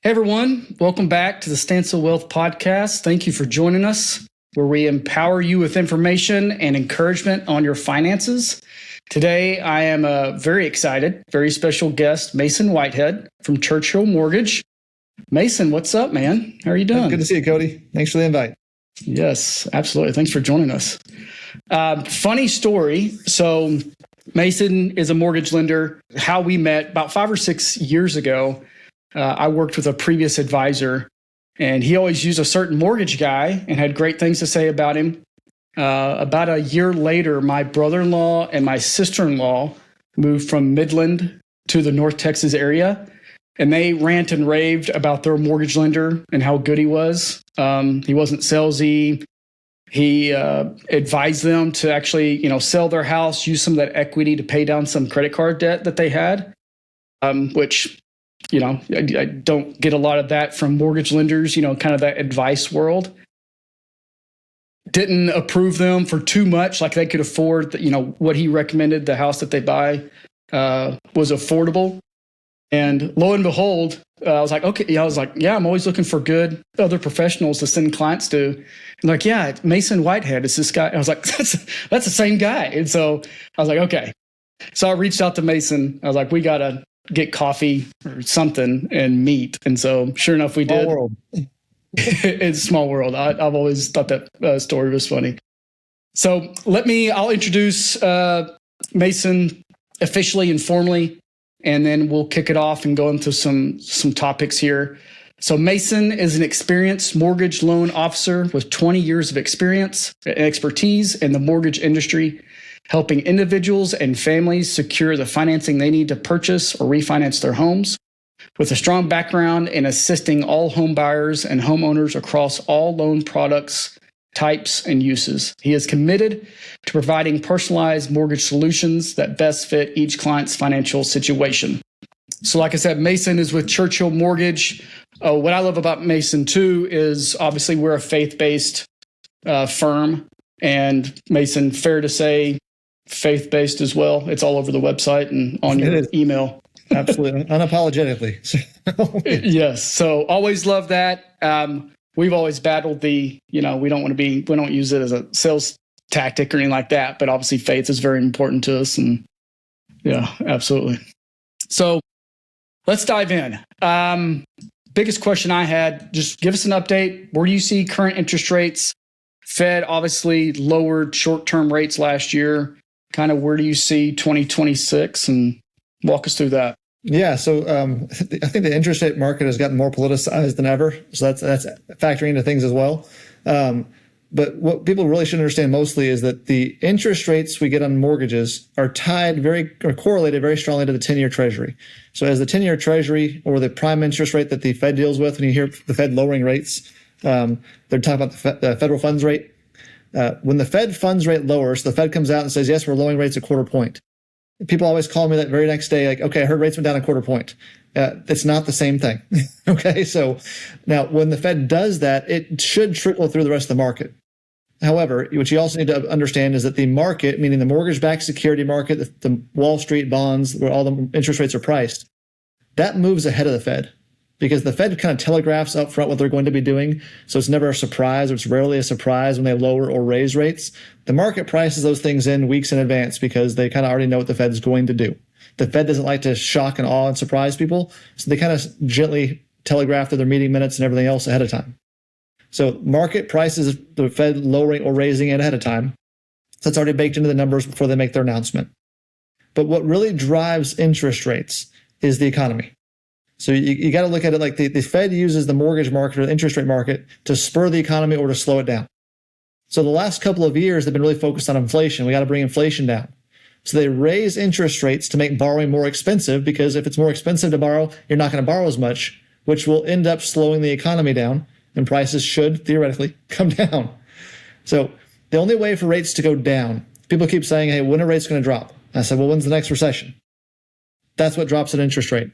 Hey everyone, welcome back to the Stancil Wealth Podcast. Thank you for joining us, where we empower you with information and encouragement on your finances. Today, I am very excited, very special guest, Mason Whitehead from Churchill Mortgage. Mason, what's up, man? How are you doing? Good to see you, Cody. Thanks for the invite. Yes, absolutely. Thanks for joining us. Funny story. So Mason is a mortgage lender. How we met about 5 or 6 years ago, I worked with a previous advisor, and he always used a certain mortgage guy and had great things to say about him. About a year later, my brother-in-law and my sister-in-law moved from Midland to the North Texas area, and they rant and raved about their mortgage lender and how good he was. He wasn't salesy. He advised them to actually, sell their house, use some of that equity to pay down some credit card debt that they had, which, I don't get a lot of that from mortgage lenders, kind of that advice world. Didn't approve them for too much, like they could afford, what he recommended, the house that they buy was affordable. And lo and behold, I was like, okay, yeah, I'm always looking for good other professionals to send clients to. And like, yeah, Mason Whitehead is this guy. I was like, that's the same guy. And so I was like, okay. So I reached out to Mason. I was like, we got to get coffee or something and meet. And so sure enough, we did. Small world. It's a small world. I've always thought that story was funny. So I'll introduce Mason officially and formally, and then we'll kick it off and go into some topics here. So Mason is an experienced mortgage loan officer with 20 years of experience and expertise in the mortgage industry, helping individuals and families secure the financing they need to purchase or refinance their homes. With a strong background in assisting all home buyers and homeowners across all loan products, types, and uses, he is committed to providing personalized mortgage solutions that best fit each client's financial situation. So like I said, Mason is with Churchill Mortgage. What I love about Mason too is obviously we're a faith-based firm, and Mason, fair to say, faith-based as well. It's all over the website and on your email. Absolutely. Unapologetically. Yes. So always love that. We've always battled we don't use it as a sales tactic or anything like that, but obviously faith is very important to us. And yeah, absolutely. So let's dive in. Biggest question I had, just give us an update. Where do you see current interest rates? Fed obviously lowered short-term rates last year. Kind of where do you see 2026, and walk us through that? Yeah, so I think the interest rate market has gotten more politicized than ever. So that's factoring into things as well. But what people really should understand mostly is that the interest rates we get on mortgages are correlated very strongly to the 10-year Treasury. So as the 10-year Treasury, or the prime interest rate that the Fed deals with, when you hear the Fed lowering rates, they're talking about the federal funds rate. When the Fed funds rate lowers, the Fed comes out and says, yes, we're lowering rates a quarter point. People always call me that very next day, like, okay, I heard rates went down a quarter point. It's not the same thing. Okay, so now when the Fed does that, it should trickle through the rest of the market. However, what you also need to understand is that the market, meaning the mortgage-backed security market, the Wall Street bonds, where all the interest rates are priced, that moves ahead of the Fed, because the Fed kind of telegraphs up front what they're going to be doing. So it's never a surprise, or it's rarely a surprise when they lower or raise rates. The market prices those things in weeks in advance because they kind of already know what the Fed's going to do. The Fed doesn't like to shock and awe and surprise people, so they kind of gently telegraph their meeting minutes and everything else ahead of time. So market prices the Fed lowering or raising it ahead of time. So it's already baked into the numbers before they make their announcement. But what really drives interest rates is the economy. So you got to look at it like the Fed uses the mortgage market or the interest rate market to spur the economy or to slow it down. So the last couple of years, they've been really focused on inflation. We got to bring inflation down. So they raise interest rates to make borrowing more expensive, because if it's more expensive to borrow, you're not going to borrow as much, which will end up slowing the economy down, and prices should theoretically come down. So the only way for rates to go down, people keep saying, hey, when are rates going to drop? I said, well, when's the next recession? That's what drops an interest rate.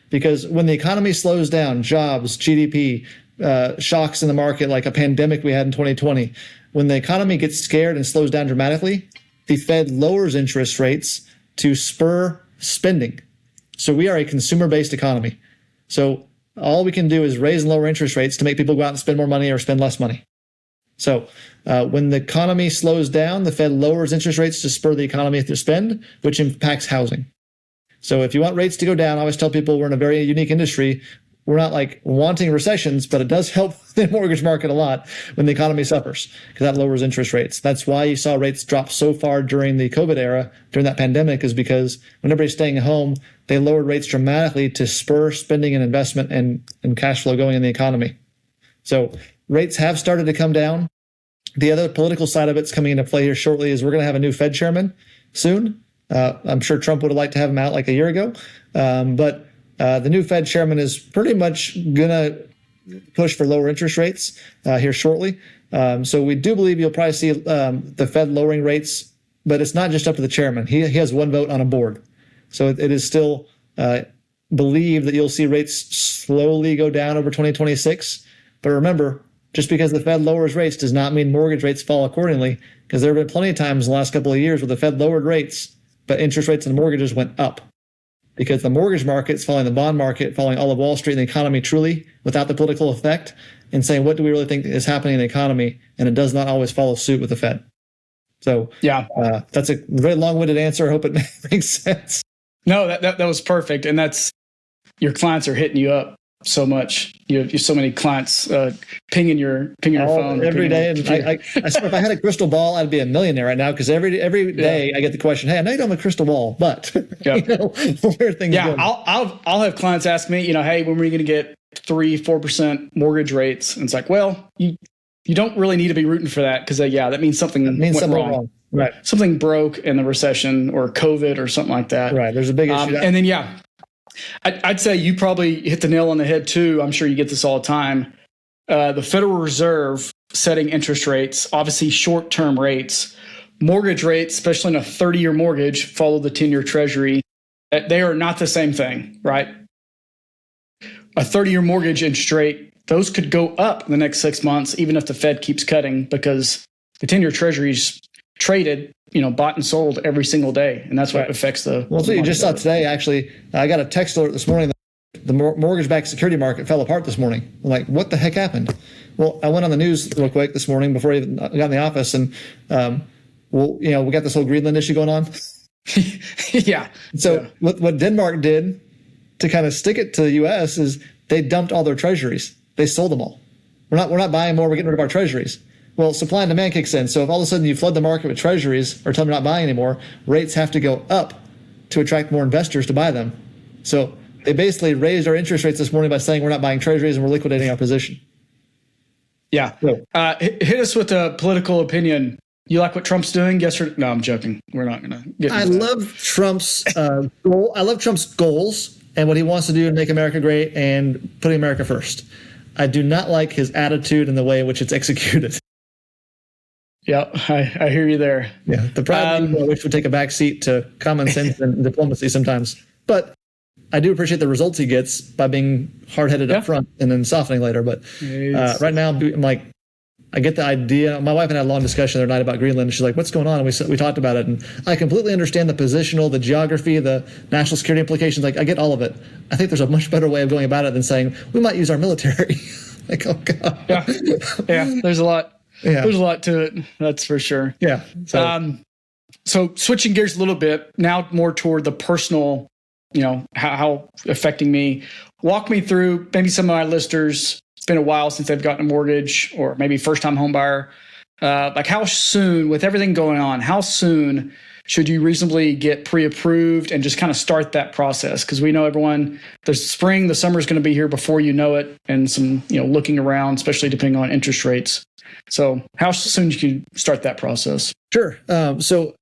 Because when the economy slows down, jobs, GDP, shocks in the market like a pandemic we had in 2020, when the economy gets scared and slows down dramatically, the Fed lowers interest rates to spur spending. So we are a consumer-based economy. So all we can do is raise and lower interest rates to make people go out and spend more money or spend less money. So when the economy slows down, the Fed lowers interest rates to spur the economy to spend, which impacts housing. So if you want rates to go down, I always tell people we're in a very unique industry. We're not like wanting recessions, but it does help the mortgage market a lot when the economy suffers because that lowers interest rates. That's why you saw rates drop so far during the COVID era, during that pandemic, is because when everybody's staying at home, they lowered rates dramatically to spur spending and investment and cash flow going in the economy. So rates have started to come down. The other political side of it's coming into play here shortly is we're going to have a new Fed chairman soon. I'm sure Trump would have liked to have him out like a year ago. But the new Fed chairman is pretty much going to push for lower interest rates here shortly. So we do believe you'll probably see the Fed lowering rates, but it's not just up to the chairman. He has one vote on a board. So it is still believed that you'll see rates slowly go down over 2026. But remember, just because the Fed lowers rates does not mean mortgage rates fall accordingly, because there have been plenty of times in the last couple of years where the Fed lowered rates, but interest rates and mortgages went up because the mortgage market's following the bond market, following all of Wall Street and the economy truly without the political effect, and saying, what do we really think is happening in the economy? And it does not always follow suit with the Fed. So that's a very long-winded answer. I hope it makes sense. No, that was perfect. And that's, your clients are hitting you up so much. You have so many clients pinging your phone every day. And I swear, if I had a crystal ball, I'd be a millionaire right now, because every day I get the question, hey, I know you don't have a crystal ball, but where are things going? I'll have clients ask me, hey, when are we going to get 3-4% mortgage rates? And it's like, well, you don't really need to be rooting for that, because that means something went wrong. Right. Something broke in the recession or COVID or something like that. Right. There's a big issue. And then, I'd say you probably hit the nail on the head too. I'm sure you get this all the time. The Federal Reserve setting interest rates, obviously short-term rates, mortgage rates, especially in a 30-year mortgage, follow the 10-year Treasury. They are not the same thing, right? A 30-year mortgage interest rate, those could go up in the next 6 months, even if the Fed keeps cutting, because the 10-year Treasury's traded, bought and sold every single day. And that's what affects the... Well, so you just saw today, actually, I got a text alert this morning that the mortgage-backed security market fell apart this morning. I'm like, what the heck happened? Well, I went on the news real quick this morning before I even got in the office, and, we got this whole Greenland issue going on. Yeah. So what Denmark did to kind of stick it to the U.S. is they dumped all their treasuries. They sold them all. We're not buying more. We're getting rid of our treasuries. Well, supply and demand kicks in. So if all of a sudden you flood the market with treasuries or tell them you're not buying anymore, rates have to go up to attract more investors to buy them. So they basically raised our interest rates this morning by saying we're not buying treasuries and we're liquidating our position. Yeah. So, hit us with a political opinion. You like what Trump's doing? Yes or no? I'm joking. We're not going to get. I love Trump's goal. I love Trump's goals and what he wants to do to make America great and putting America first. I do not like his attitude and the way in which it's executed. Yeah, I hear you there. Yeah, the private people I wish would take a back seat to common sense and diplomacy sometimes. But I do appreciate the results he gets by being hard-headed up front and then softening later. But right now, I'm like, I get the idea. My wife and I had a long discussion the other night about Greenland. She's like, what's going on? And we talked about it. And I completely understand the positional, the geography, the national security implications. Like, I get all of it. I think there's a much better way of going about it than saying, we might use our military. Like, oh, God. Yeah, there's a lot. Yeah. There's a lot to it. That's for sure. Yeah. So switching gears a little bit, now more toward the personal, how affecting me. Walk me through maybe some of my listeners. It's been a while since they've gotten a mortgage, or maybe first-time home buyer. Like how soon, with everything going on, how soon should you reasonably get pre-approved and just kind of start that process? Because we know everyone, the spring, the summer is going to be here before you know it, and some, looking around, especially depending on interest rates. So how soon you can start that process? Sure. So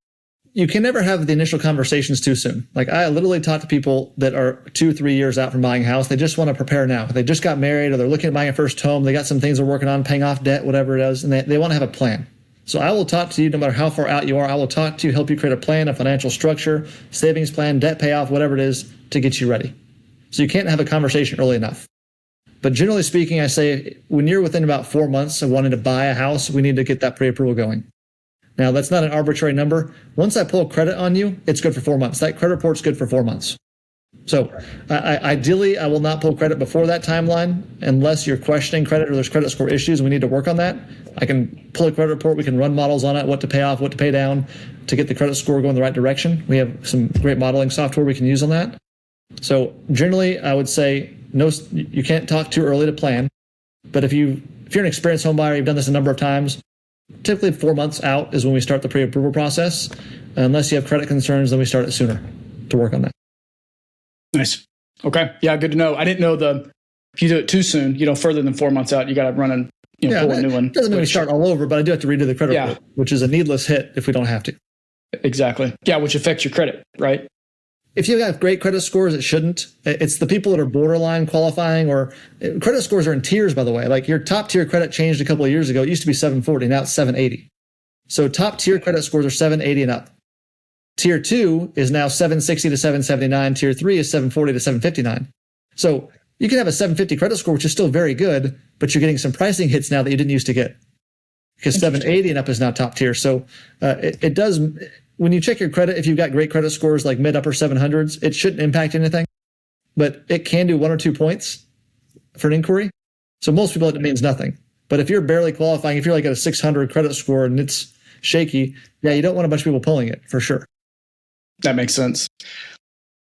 you can never have the initial conversations too soon. Like I literally talk to people that are 2-3 years out from buying a house. They just want to prepare now. They just got married, or they're looking at buying a first home. They got some things they're working on, paying off debt, whatever it is, and they want to have a plan. So I will talk to you no matter how far out you are. I will talk to you, help you create a plan, a financial structure, savings plan, debt payoff, whatever it is to get you ready. So you can't have a conversation early enough. But generally speaking, I say when you're within about 4 months of wanting to buy a house, we need to get that pre-approval going. Now, that's not an arbitrary number. Once I pull credit on you, it's good for 4 months. That credit report's good for 4 months. So ideally, I will not pull credit before that timeline unless you're questioning credit or there's credit score issues and we need to work on that. I can pull a credit report. We can run models on it, what to pay off, what to pay down to get the credit score going the right direction. We have some great modeling software we can use on that. So generally, I would say no, you can't talk too early to plan. But if you're an experienced home buyer, you've done this a number of times, typically 4 months out is when we start the pre-approval process. Unless you have credit concerns, then we start it sooner to work on that. Nice. Okay. Yeah, good to know. I didn't know if you do it too soon, further than 4 months out, you got to run and pull a new one. Doesn't mean we start all over, but I do have to redo the credit report, which is a needless hit if we don't have to. Exactly. Yeah, which affects your credit, right? If you have great credit scores, it shouldn't. It's the people that are borderline qualifying, or credit scores are in tiers, by the way. Like your top tier credit changed a couple of years ago. It used to be 740, now it's 780. So top tier credit scores are 780 and up. Tier 2 is now 760 to 779. Tier 3 is 740 to 759. So you can have a 750 credit score, which is still very good, but you're getting some pricing hits now that you didn't used to get, because 780 and up is now top tier. So it does, when you check your credit, if you've got great credit scores like mid-upper 700s, it shouldn't impact anything, but it can do 1 or 2 points for an inquiry. So most people, it means nothing. But if you're barely qualifying, if you're like at a 600 credit score and it's shaky, you don't want a bunch of people pulling it for sure. That makes sense.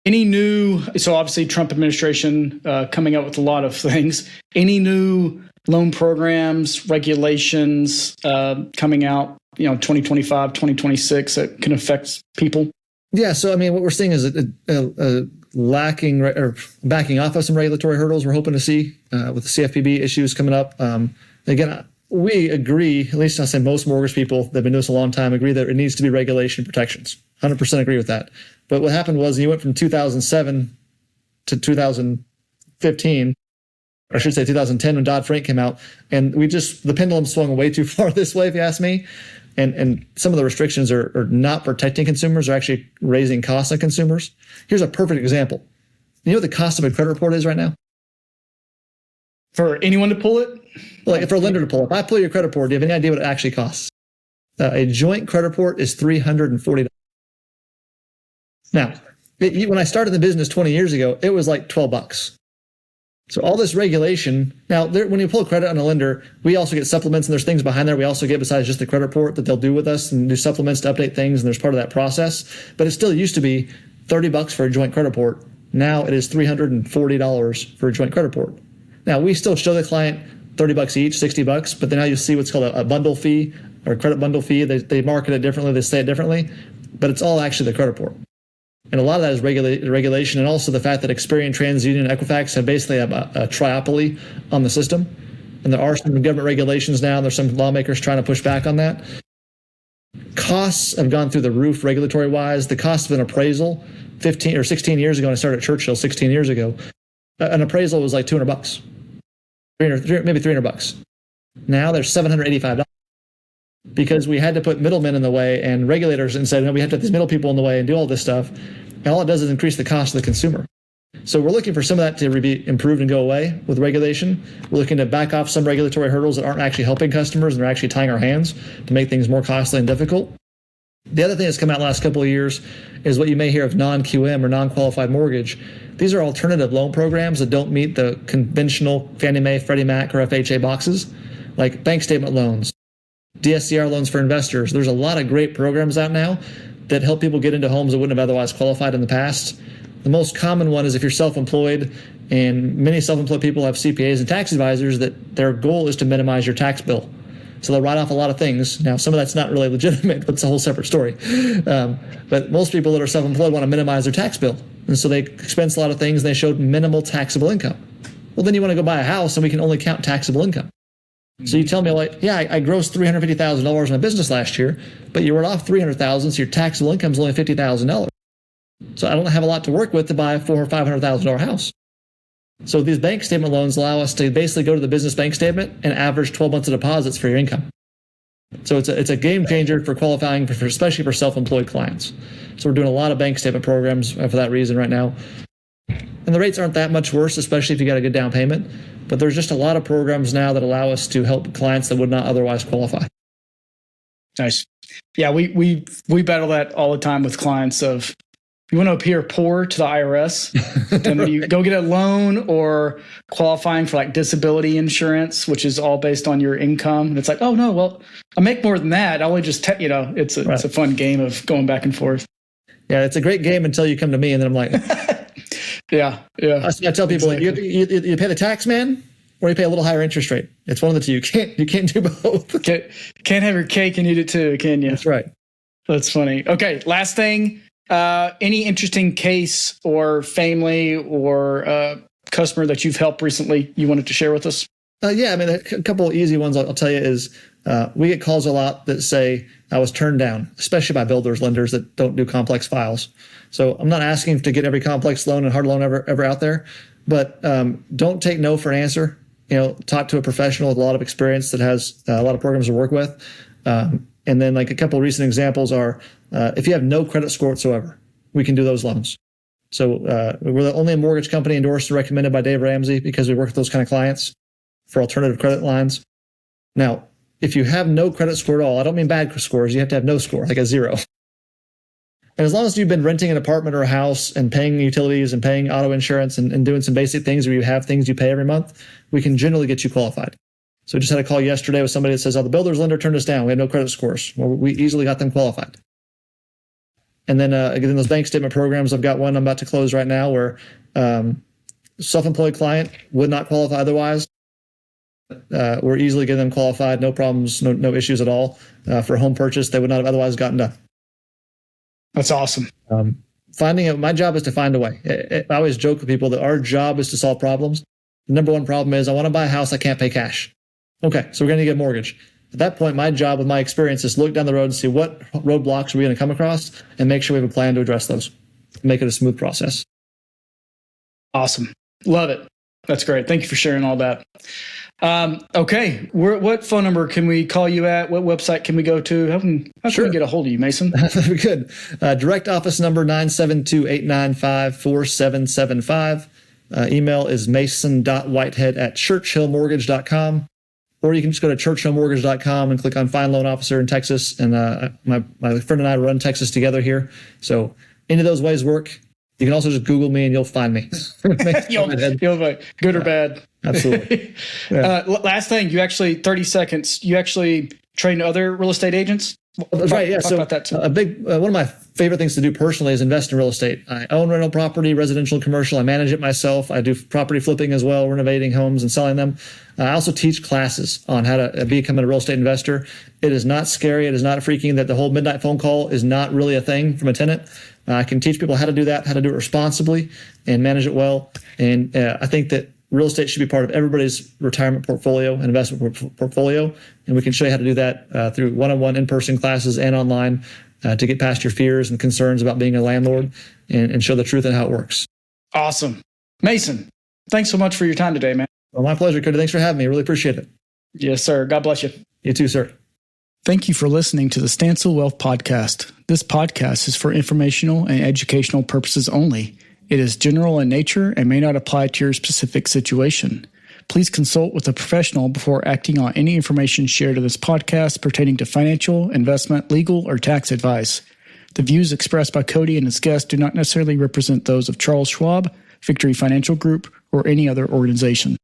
So obviously Trump administration coming up with a lot of things. Any new loan programs, regulations coming out, 2025, 2026 that can affect people? Yeah. So, what we're seeing is a lacking or backing off of some regulatory hurdles we're hoping to see with the CFPB issues coming up. Again, we agree, at least I'll say most mortgage people that have been doing this a long time agree that it needs to be regulation protections. 100% agree with that. But what happened was you went from 2007 to 2015, or I should say 2010 when Dodd-Frank came out, and the pendulum swung way too far this way, if you ask me. And some of the restrictions are not protecting consumers, they're actually raising costs on consumers. Here's a perfect example. You know what the cost of a credit report is right now? For anyone to pull it? Like for a lender to pull it. If I pull your credit report, do you have any idea what it actually costs? A joint credit report is $340. Now, when I started the business 20 years ago, it was like $12. So all this regulation, now when you pull credit on a lender, we also get supplements, and there's things behind there we also get besides just the credit report that they'll do with us and do supplements to update things, and there's part of that process. But it still used to be $30 for a joint credit report. Now it is $340 for a joint credit report. Now we still show the client $30 each, $60, but then now you see what's called a bundle fee or a credit bundle fee. They market it differently, they say it differently, but it's all actually the credit report. And a lot of that is regulation, and also the fact that Experian, TransUnion, and Equifax have basically a triopoly on the system. And there are some government regulations now, and there's some lawmakers trying to push back on that. Costs have gone through the roof regulatory-wise. The cost of an appraisal 15 or 16 years ago, when I started at Churchill 16 years ago, an appraisal was like $200, maybe $300. Now there's $785. Because we had to put middlemen in the way and regulators and said, no, we have to have these middle people in the way and do all this stuff. And all it does is increase the cost of the consumer. So we're looking for some of that to be improved and go away with regulation. We're looking to back off some regulatory hurdles that aren't actually helping customers, and they're actually tying our hands to make things more costly and difficult. The other thing that's come out in the last couple of years is what you may hear of non-QM or non-qualified mortgage. These are alternative loan programs that don't meet the conventional Fannie Mae, Freddie Mac, or FHA boxes, like bank statement loans, DSCR loans for investors. There's a lot of great programs out now that help people get into homes that wouldn't have otherwise qualified in the past. The most common one is if you're self-employed, and many self-employed people have CPAs and tax advisors that their goal is to minimize your tax bill. So they'll write off a lot of things. Now, some of that's not really legitimate, but it's a whole separate story. But most people that are self-employed want to minimize their tax bill. And so they expense a lot of things, and they showed minimal taxable income. Well, then you want to go buy a house, and we can only count taxable income. So you tell me, like, yeah, I grossed $350,000 in my business last year, but you wrote off $300,000, so your taxable income is only $50,000. So I don't have a lot to work with to buy a $400,000 or $500,000 house. So these bank statement loans allow us to basically go to the business bank statement and average 12 months of deposits for your income. So it's a game changer for qualifying, especially for self-employed clients. So we're doing a lot of bank statement programs for that reason right now. And the rates aren't that much worse, especially if you got a good down payment. But there's just a lot of programs now that allow us to help clients that would not otherwise qualify. Nice. Yeah, we battle that all the time with clients of, You want to appear poor to the IRS. And when you go get a loan or qualifying for like disability insurance, which is all based on your income, and it's like, oh no, well, I make more than that. I only just, it's a fun game of going back and forth. Yeah, it's a great game until you come to me, and then I'm like, yeah. I tell people, exactly. you pay the tax man, or you pay a little higher interest rate. It's one of the two. You can't do both. Can't have your cake and eat it too, can you? That's right. That's funny. Okay, last thing. Any interesting case or family or customer that you've helped recently you wanted to share with us? Yeah, I mean, a couple of easy ones I'll tell you is we get calls a lot that say I was turned down, especially by builders, lenders that don't do complex files. So I'm not asking to get every complex loan and hard loan ever out there, but don't take no for an answer. Talk to a professional with a lot of experience that has a lot of programs to work with. And then like a couple of recent examples are if you have no credit score whatsoever, we can do those loans. So we're the only mortgage company endorsed and recommended by Dave Ramsey because we work with those kind of clients for alternative credit lines. Now, if you have no credit score at all, I don't mean bad scores, you have to have no score, like a 0. And as long as you've been renting an apartment or a house and paying utilities and paying auto insurance and doing some basic things where you have things you pay every month, we can generally get you qualified. So I just had a call yesterday with somebody that says, the builder's lender turned us down. We had no credit scores. Well, we easily got them qualified. And then again, those bank statement programs, I've got one I'm about to close right now where self-employed client would not qualify otherwise. We're easily getting them qualified, no problems, no issues at all. For a home purchase, they would not have otherwise gotten done. That's awesome. My job is to find a way. I always joke with people that our job is to solve problems. The number one problem is I want to buy a house, I can't pay cash. Okay, so we're going to get a mortgage. At that point, my job with my experience is look down the road and see what roadblocks are we going to come across and make sure we have a plan to address those. Make it a smooth process. Awesome. Love it. That's great. Thank you for sharing all that. Okay. What phone number can we call you at? What website can we go to? How can we get a hold of you, Mason? We could. Direct office number 972-895-4775. Email is mason.whitehead@churchhillmortgage.com. Or you can just go to churchhillmortgage.com and click on Find Loan Officer in Texas. And my friend and I run Texas together here. So any of those ways work. You can also just Google me and you'll find me. You'll find good or bad. Absolutely. Yeah. Last thing, 30 seconds, you actually train other real estate agents? Right, yeah. Talk So about that too. a big one of my favorite things to do personally is invest in real estate. I own rental property, residential, commercial. I manage it myself. I do property flipping as well, renovating homes and selling them. I also teach classes on how to become a real estate investor. It is not scary. It is not freaking that the whole midnight phone call is not really a thing from a tenant. I can teach people how to do that, how to do it responsibly and manage it well. And I think that real estate should be part of everybody's retirement portfolio and investment portfolio. And we can show you how to do that through one-on-one in-person classes and online to get past your fears and concerns about being a landlord and show the truth and how it works. Awesome. Mason, thanks so much for your time today, man. Well, my pleasure, Cody. Thanks for having me. Really appreciate it. Yes, sir. God bless you. You too, sir. Thank you for listening to the Stansel Wealth Podcast. This podcast is for informational and educational purposes only. It is general in nature and may not apply to your specific situation. Please consult with a professional before acting on any information shared in this podcast pertaining to financial, investment, legal, or tax advice. The views expressed by Cody and his guests do not necessarily represent those of Charles Schwab, Victory Financial Group, or any other organization.